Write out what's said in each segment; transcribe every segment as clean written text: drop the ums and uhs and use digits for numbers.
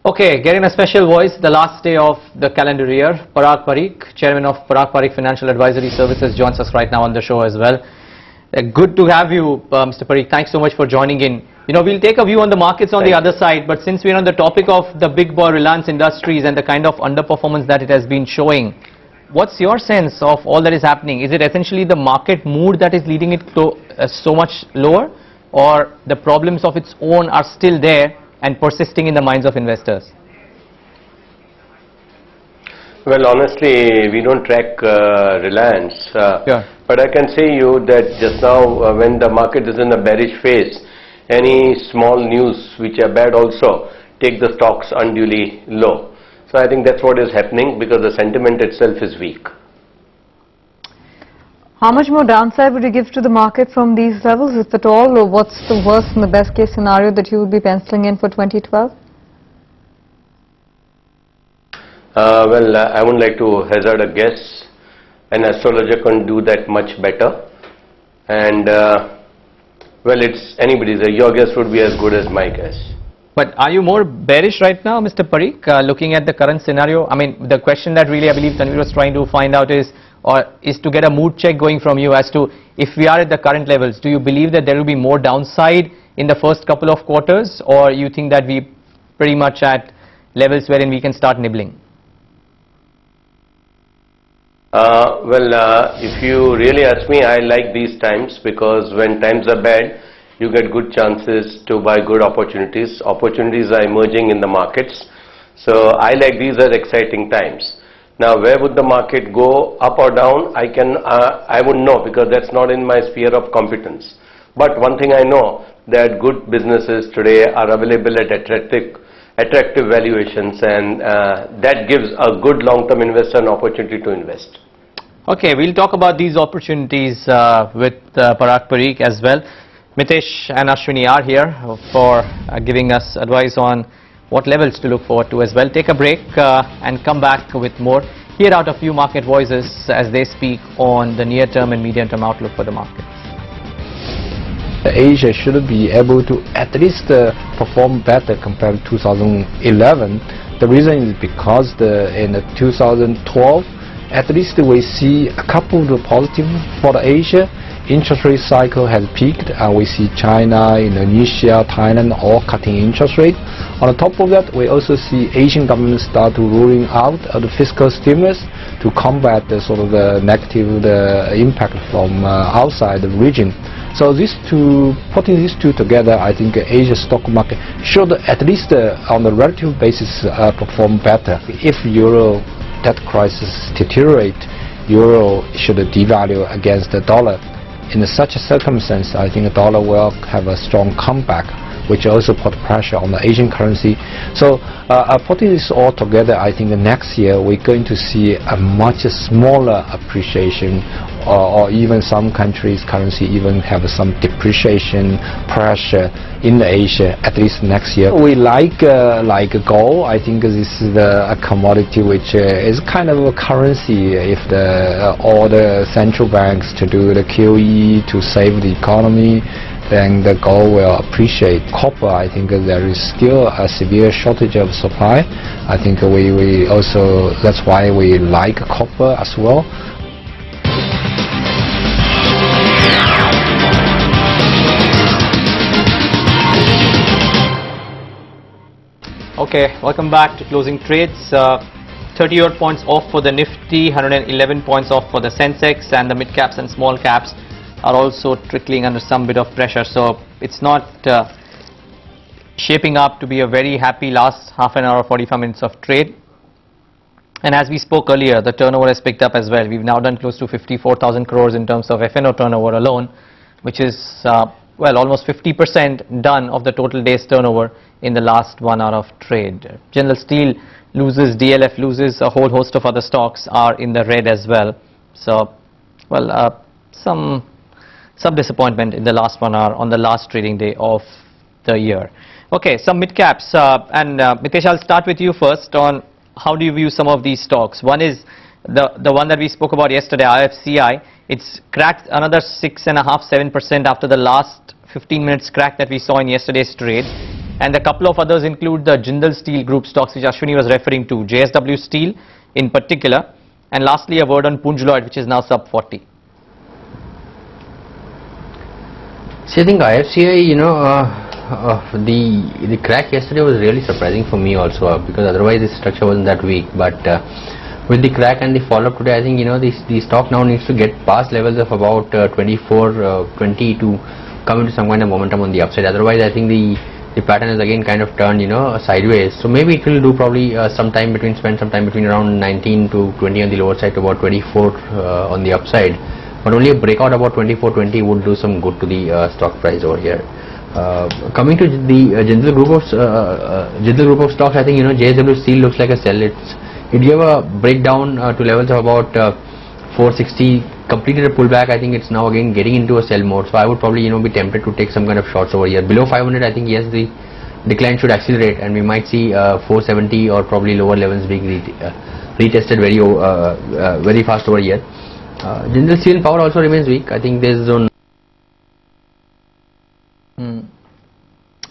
Okay, getting a special voice, the last day of the calendar year. Parag Parikh, Chairman of Parag Parikh Financial Advisory Services, joins us right now on the show as well. Good to have you, Mr. Parikh. Thanks so much for joining in. You know, we'll take a view on the markets on the other side, but since we're on the topic of the big boy Reliance Industries and the kind of underperformance that it has been showing, what's your sense of all that is happening? Is it essentially the market mood that is leading it to so much lower, or the problems of its own are still there and persisting in the minds of investors? Well, honestly, we don't track Reliance, Sure. but I can say you that just now when the market is in a bearish phase, any small news which are bad also take the stocks unduly low. So I think that's what is happening because the sentiment itself is weak. How much more downside would you give to the market from these levels, if at all, or what's the worst and the best case scenario that you would be penciling in for 2012? Well, I wouldn't like to hazard a guess. An astrologer can't do that much better. And, well, it's anybody's. Your guess would be as good as my guess. But are you more bearish right now, Mr. Parikh, looking at the current scenario? I mean, the question that really I believe Tanvir was trying to find out is to get a mood check going from you as to if we are at the current levels, do you believe that there will be more downside in the first couple of quarters, or you think that we pretty much at levels wherein we can start nibbling? Well, if you really ask me, I like these times because when times are bad, you get good chances to buy good opportunities. Opportunities are emerging in the markets. So I like these are exciting times. Now, where would the market go, up or down? I wouldn't know because that's not in my sphere of competence. But one thing I know, that good businesses today are available at attractive valuations, and that gives a good long-term investor an opportunity to invest. Okay, we'll talk about these opportunities with Parag Parikh as well. Mitesh and Ashwini are here for giving us advice on what levels to look forward to as well. Take a break and come back with more. Hear out a few market voices as they speak on the near-term and medium-term outlook for the market. Asia should be able to at least perform better compared to 2011. The reason is because in 2012, at least we see a couple of positive for the Asia. Interest rate cycle has peaked, and we see China, Indonesia, Thailand all cutting interest rate. On the top of that, we also see Asian governments start to rolling out the fiscal stimulus to combat the sort of the negative impact from outside the region. So putting these two together, I think Asia stock market should at least on a relative basis perform better. If euro debt crisis deteriorate, euro should devalue against the dollar. In such a circumstance, I think the dollar will have a strong comeback, which also put pressure on the Asian currency. So putting this all together, I think next year we're going to see a much smaller appreciation, or even some countries' currency even have some depreciation pressure in Asia, at least next year. We like gold. I think this is a commodity which is kind of a currency if all the central banks to do the QE to save the economy, then the gold will appreciate. Copper, I think there is still a severe shortage of supply. I think we also, that's why we like copper as well. Okay, welcome back to closing trades. 30-odd points off for the Nifty, 111 points off for the Sensex, and the mid caps and small caps are also trickling under some bit of pressure. So it's not shaping up to be a very happy last half an hour or 45 minutes of trade. And as we spoke earlier, the turnover has picked up as well. We've now done close to 54,000 crores in terms of F&O turnover alone, which is well, almost 50% done of the total day's turnover in the last 1 hour of trade. General Steel loses, DLF loses, a whole host of other stocks are in the red as well. So, well, some disappointment in the last 1 hour on the last trading day of the year. Okay, some mid caps, and Mitesh, I'll start with you first on how do you view some of these stocks. One is the one that we spoke about yesterday, IFCI. It's cracked another 6.5–7% after the last 15 minutes crack that we saw in yesterday's trade. And a couple of others include the Jindal Steel Group stocks, which Ashwini was referring to, JSW Steel in particular. And lastly, a word on Punj Lloyd, which is now sub 40. See, I think IFCI, the crack yesterday was really surprising for me also, because otherwise the structure wasn't that weak. But with the crack and the follow-up today, I think the stock now needs to get past levels of about 24, 20 to come into some kind of momentum on the upside. Otherwise, I think the pattern is again kind of turned sideways. So maybe it will do probably sometime between around 19 to 20 on the lower side to about 24 on the upside. But only a breakout about 24.20 would do some good to the stock price over here. Coming to the Jindal group of stocks, I think JSW Steel looks like a sell. It gave a breakdown to levels of about 460, completed a pullback. I think it's now again getting into a sell mode. So I would probably be tempted to take some kind of shorts over here. Below 500, I think yes, the decline should accelerate, and we might see 470 or probably lower levels being retested very fast over here. Jindal Steel and Power also remains weak. I think there's zone.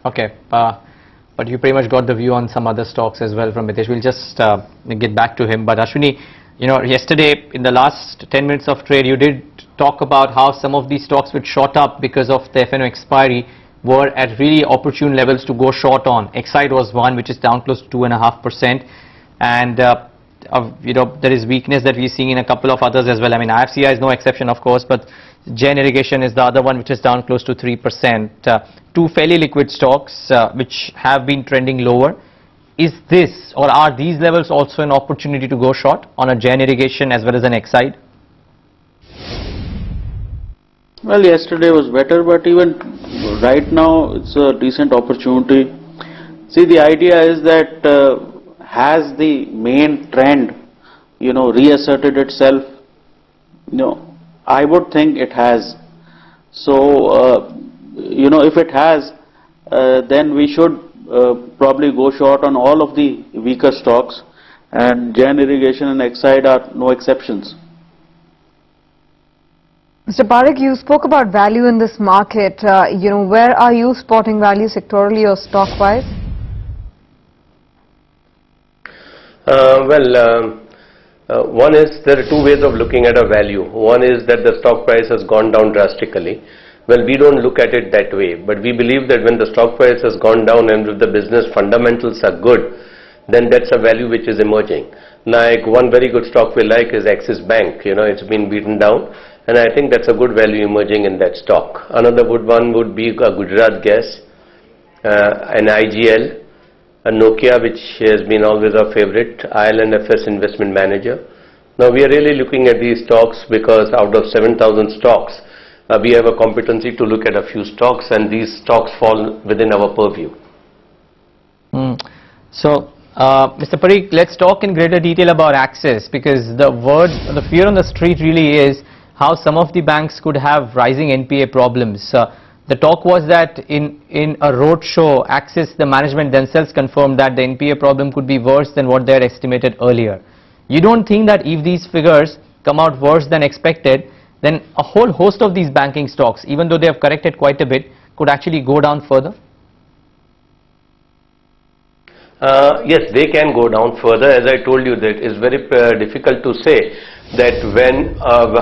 Okay, but you pretty much got the view on some other stocks as well from Mitesh. We'll just get back to him. But Ashwini, yesterday in the last 10 minutes of trade, you did talk about how some of these stocks which shot up because of the FNO expiry were at really opportune levels to go short on. Exide was one, which is down close to 2.5%, and there is weakness that we're seeing in a couple of others as well. I mean, IFCI is no exception, of course, but Jain Irrigation is the other one, which is down close to 3%. Two fairly liquid stocks which have been trending lower. Is this, or are these levels also an opportunity to go short on a Jain Irrigation as well as an Exide? Well, yesterday was better, but even right now it's a decent opportunity. See, the idea is that has the main trend, reasserted itself? I would think it has. So, if it has, then we should probably go short on all of the weaker stocks, and Jain Irrigation and Exide are no exceptions. Mr. Parikh, you spoke about value in this market. Where are you spotting value sectorally or stock-wise? One is there are two ways of looking at a value. One is that the stock price has gone down drastically. Well, we don't look at it that way, but we believe that when the stock price has gone down and if the business fundamentals are good, then that's a value which is emerging. Like one very good stock we like is Axis Bank. It's been beaten down, and I think that's a good value emerging in that stock. Another good one would be a Gujarat Gas, an IGL, a Nokia, which has been always our favorite, IL&FS Investment Manager. Now we are really looking at these stocks because out of 7,000 stocks, we have a competency to look at a few stocks, and these stocks fall within our purview. So, Mr. Parikh, let's talk in greater detail about Axis, because the fear on the street really is how some of the banks could have rising NPA problems. The talk was that in a roadshow, Axis, the management themselves confirmed that the NPA problem could be worse than what they had estimated earlier. You don't think that if these figures come out worse than expected, then a whole host of these banking stocks, even though they have corrected quite a bit, could actually go down further? Yes, they can go down further. As I told you, that it's very difficult to say that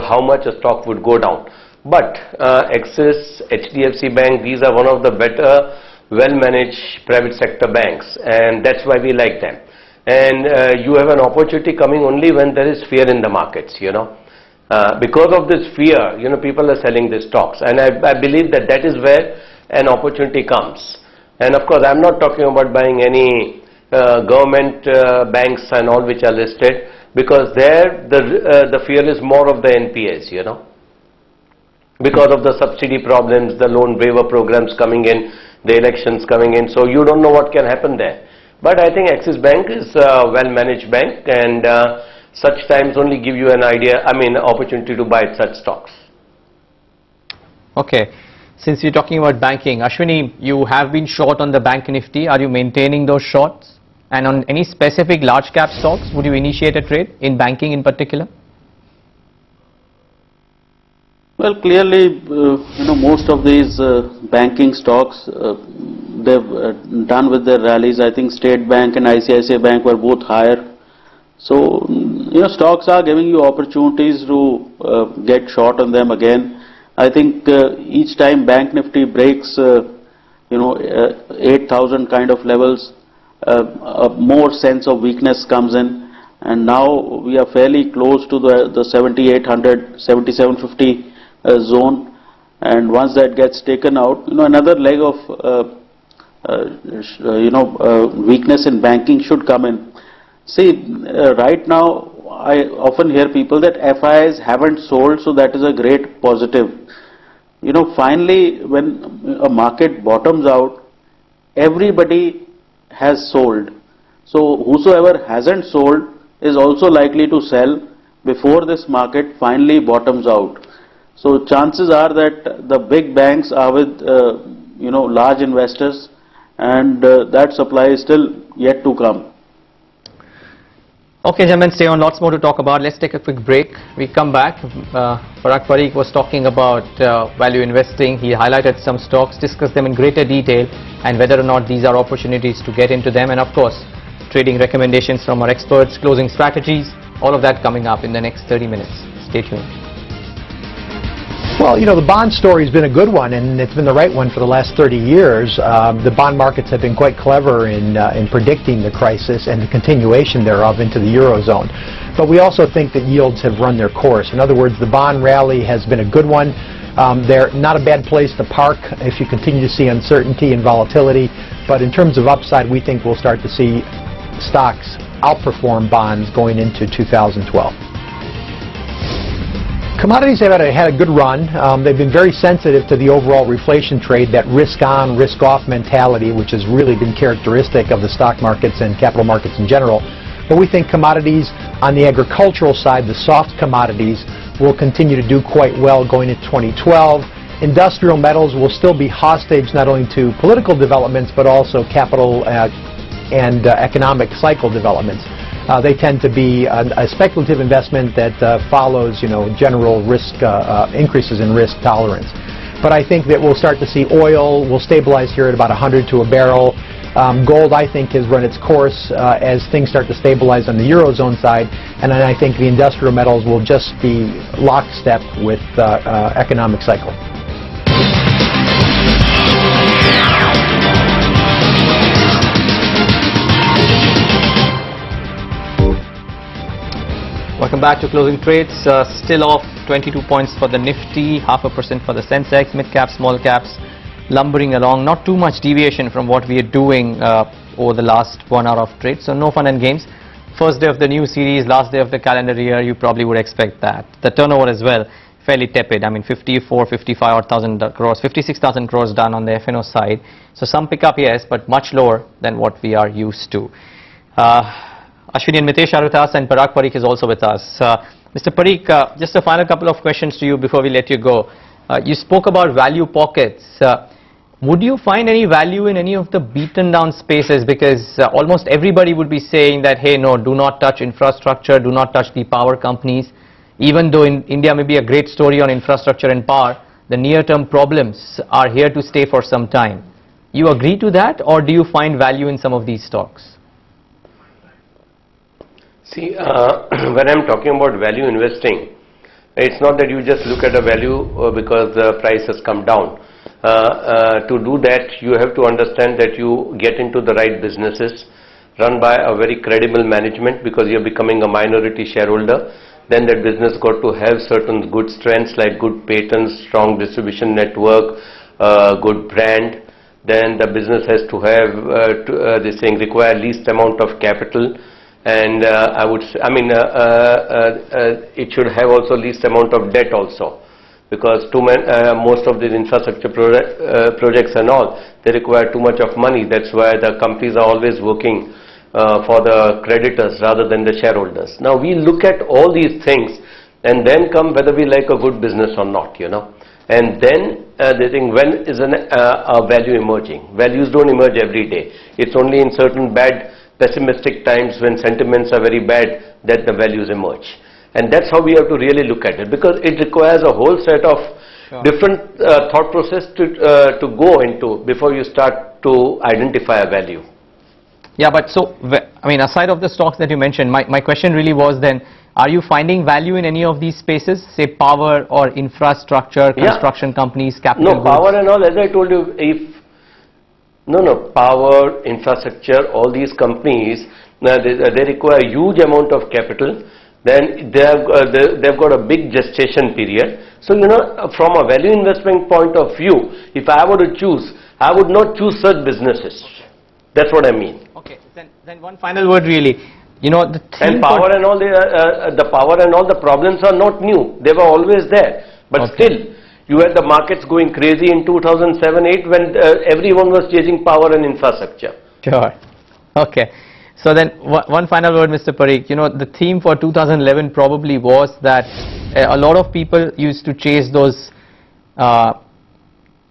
how much a stock would go down. But Axis, HDFC Bank, these are one of the better, well-managed private sector banks, and that's why we like them. And you have an opportunity coming only when there is fear in the markets, Because of this fear, people are selling these stocks, and I believe that is where an opportunity comes. And of course, I'm not talking about buying any government banks and all which are listed, because there the fear is more of the NPAs, because of the subsidy problems, the loan waiver programs coming in, the elections coming in, so you don't know what can happen there. But I think Axis Bank is a well-managed bank, and such times only give you an opportunity to buy such stocks. Okay. Since you're talking about banking, Ashwini, you have been short on the Bank Nifty. Are you maintaining those shorts? And on any specific large cap stocks, would you initiate a trade in banking in particular? Well, clearly, most of these banking stocks, they've done with their rallies. I think State Bank and ICICI Bank were both higher. So, stocks are giving you opportunities to get short on them again. I think each time Bank Nifty breaks, 8,000 kind of levels, a more sense of weakness comes in. And now we are fairly close to the 7,800, 7,750 zone. And once that gets taken out, another leg of, weakness in banking should come in. See, right now, I often hear people that FIs haven't sold, so that is a great positive. Finally, when a market bottoms out, everybody has sold. So, whosoever hasn't sold is also likely to sell before this market finally bottoms out. So, chances are that the big banks are with, large investors, and that supply is still yet to come. Okay, gentlemen, stay on. Lots more to talk about. Let's take a quick break. We come back. Parag Parikh was talking about value investing. He highlighted some stocks, discussed them in greater detail, and whether or not these are opportunities to get into them. And of course, trading recommendations from our experts, closing strategies, all of that coming up in the next 30 minutes. Stay tuned. Well, the bond story has been a good one, and it's been the right one for the last 30 years. The bond markets have been quite clever in predicting the crisis and the continuation thereof into the Eurozone. But we also think that yields have run their course. In other words, the bond rally has been a good one. They're not a bad place to park if you continue to see uncertainty and volatility. But in terms of upside, we think we'll start to see stocks outperform bonds going into 2012. Commodities have had a good run. They've been very sensitive to the overall reflation trade, that risk-on, risk-off mentality, which has really been characteristic of the stock markets and capital markets in general. But we think commodities on the agricultural side, the soft commodities, will continue to do quite well going into 2012. Industrial metals will still be hostage not only to political developments, but also capital and economic cycle developments. They tend to be a speculative investment that follows, general risk increases in risk tolerance. But I think that we'll start to see oil will stabilize here at about 100 to a barrel. Gold, I think, has run its course as things start to stabilize on the Eurozone side. And then I think the industrial metals will just be lockstep with economic cycle. Welcome back to Closing Trades. Still off 22 points for the Nifty, 0.5% for the Sensex, mid caps, small caps, lumbering along. Not too much deviation from what we are doing over the last 1 hour of trade. So no fun and games. First day of the new series, last day of the calendar year, you probably would expect that. The turnover as well, fairly tepid. I mean, 55,000 crores, 56,000 crores done on the FNO side. So some pickup, yes, but much lower than what we are used to. Ashwini and Mitesh are with us, and Parag Parikh is also with us. Mr. Parikh, just a final couple of questions to you before we let you go. You spoke about value pockets. Would you find any value in any of the beaten down spaces? Because almost everybody would be saying that, hey, no, do not touch infrastructure, do not touch the power companies. Even though in India may be a great story on infrastructure and power, the near-term problems are here to stay for some time. You agree to that, or do you find value in some of these stocks? See, when I'm talking about value investing, it's not that you just look at a value because the price has come down. To do that, you have to understand that you get into the right businesses run by a very credible management, because you're becoming a minority shareholder. Then that business got to have certain good strengths like good patents, strong distribution network, good brand. Then the business has to have require least amount of capital. And it should have also least amount of debt also, because most of these infrastructure projects and all, they require too much of money. That's why the companies are always working for the creditors rather than the shareholders. Now we look at all these things and then come whether we like a good business or not, And then they think, when is a value emerging? Values don't emerge every day. It's only in certain bad pessimistic times when sentiments are very bad that the values emerge. And that's how we have to really look at it, because it requires a whole set of different thought process to go into before you start to identify a value. Yeah, but so, I mean, aside of the stocks that you mentioned, my question really was then, are you finding value in any of these spaces, say power or infrastructure, construction companies, capital goods? No, power and all, as I told you, power, infrastructure, all these companies, they require a huge amount of capital. Then they've got a big gestation period. So, from a value investment point of view, if I were to choose, I would not choose such businesses. That's what I mean. Okay, then one final word really. The theme and power and all the power and all the problems are not new. They were always there. But still, you had the markets going crazy in 2007-8 when everyone was chasing power and infrastructure. Sure. Okay. So then one final word, Mr. Parikh. The theme for 2011 probably was that a lot of people used to chase those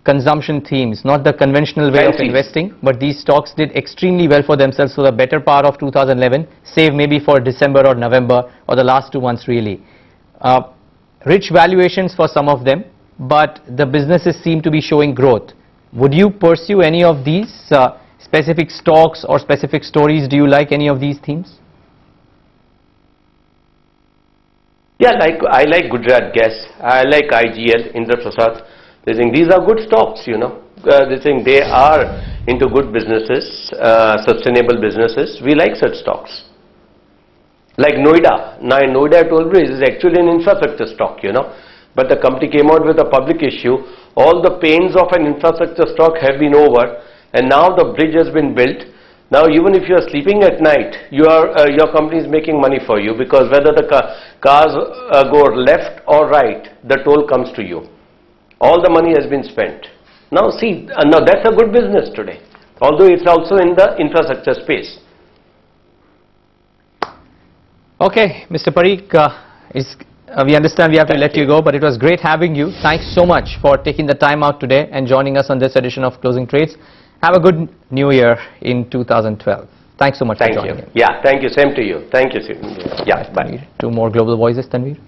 consumption themes, not the conventional way of investing, but these stocks did extremely well for themselves for the better part of 2011, save maybe for December or November or the last 2 months really. Rich valuations for some of them, but the businesses seem to be showing growth. Would you pursue any of these specific stocks or specific stories? Do you like any of these themes? Yeah, I like Gujarat Gas, I like IGL, Indra Prasad. They think these are good stocks, They think they are into good businesses, sustainable businesses. We like such stocks. Like Noida. Now, Noida, I told you, is actually an infrastructure stock, But the company came out with a public issue. All the pains of an infrastructure stock have been over, and now the bridge has been built. Now, even if you are sleeping at night, your company is making money for you, because whether the cars go left or right, the toll comes to you. All the money has been spent. Now see, now that's a good business today, although it's also in the infrastructure space. Okay, Mr. Parikh, we understand we have to let you go, but it was great having you. Thanks so much for taking the time out today and joining us on this edition of Closing Trades. Have a good new year in 2012. Thanks so much for joining in. Yeah, thank you. Same to you. Thank you. Yeah, bye. 2 more global voices, Tanveer.